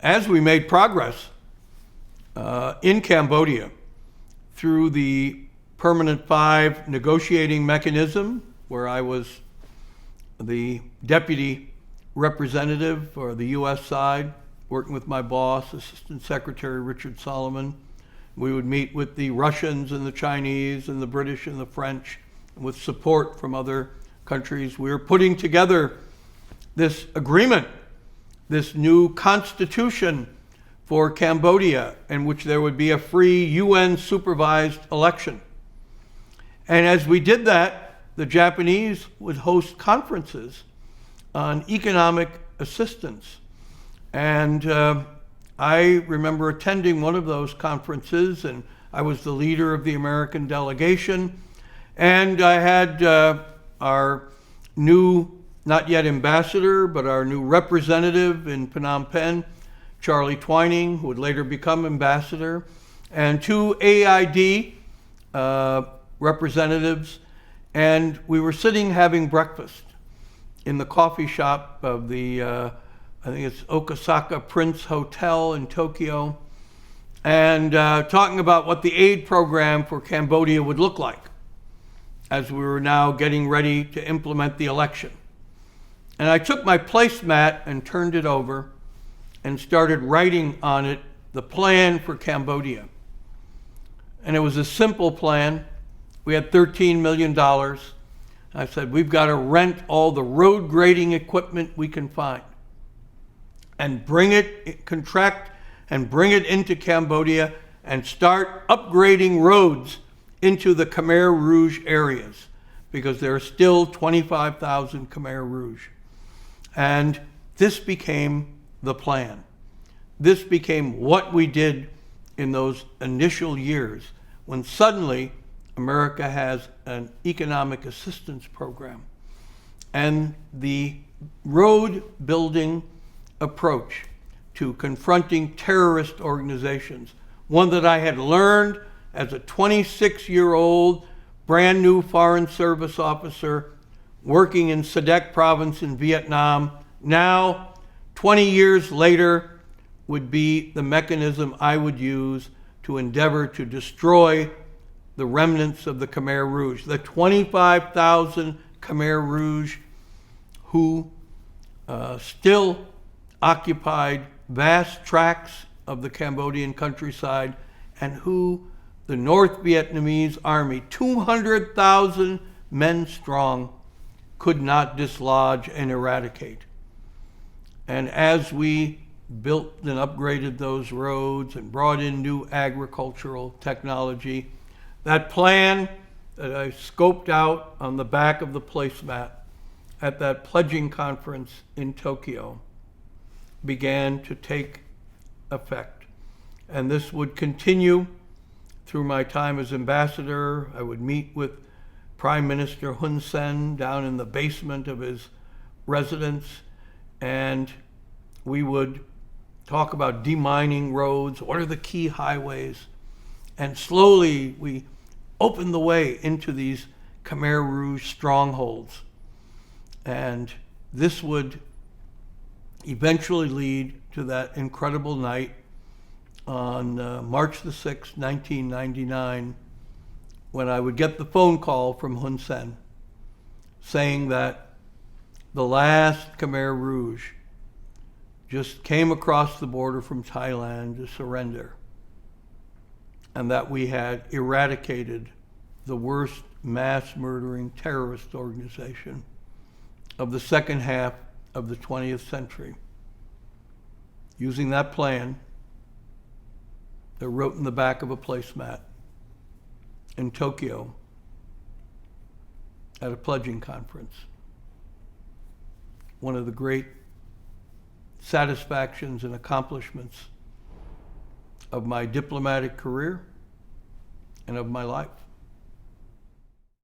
as we made progress in Cambodia through the Permanent Five negotiating mechanism, where I was the deputy representative for the U.S. side, working with my boss, Assistant Secretary Richard Solomon. We would meet with the Russians and the Chinese and the British and the French, with support from other countries. We were putting together this agreement, this new constitution for Cambodia, in which there would be a free UN-supervised election. And as we did that, the Japanese would host conferences on economic assistance. And I remember attending one of those conferences, and I was the leader of the American delegation. And I had our new, not yet ambassador, but our new representative in Phnom Penh, Charlie Twining, who would later become ambassador, and two AID representatives. And we were sitting having breakfast in the coffee shop of the, I think it's Okasaka Prince Hotel in Tokyo, and talking about what the aid program for Cambodia would look like as we were now getting ready to implement the election. And I took my placemat and turned it over and started writing on it the plan for Cambodia. And it was a simple plan. We had $13 million. I said, we've got to rent all the road grading equipment we can find and contract and bring it into Cambodia and start upgrading roads into the Khmer Rouge areas, because there are still 25,000 Khmer Rouge. And this became the plan. This became what we did in those initial years, when suddenly America has an economic assistance program. And the road building approach to confronting terrorist organizations, one that I had learned as a 26-year-old brand new Foreign Service officer working in Sadek province in Vietnam, now 20 years later would be the mechanism I would use to endeavor to destroy the remnants of the Khmer Rouge, the 25,000 Khmer Rouge who still occupied vast tracts of the Cambodian countryside, and who the North Vietnamese army, 200,000 men strong, could not dislodge and eradicate. And as we built and upgraded those roads and brought in new agricultural technology, that plan that I scoped out on the back of the placemat at that pledging conference in Tokyo began to take effect. And this would continue through my time as ambassador. I would meet with Prime Minister Hun Sen down in the basement of his residence, and we would talk about demining roads, what are the key highways, and slowly we opened the way into these Khmer Rouge strongholds. And this would eventually lead to that incredible night on March the 6th, 1999, when I would get the phone call from Hun Sen saying that the last Khmer Rouge just came across the border from Thailand to surrender, and that we had eradicated the worst mass murdering terrorist organization of the second half of the 20th century. Using that plan, they wrote in the back of a placemat in Tokyo at a pledging conference. One of the great satisfactions and accomplishments of my diplomatic career and of my life.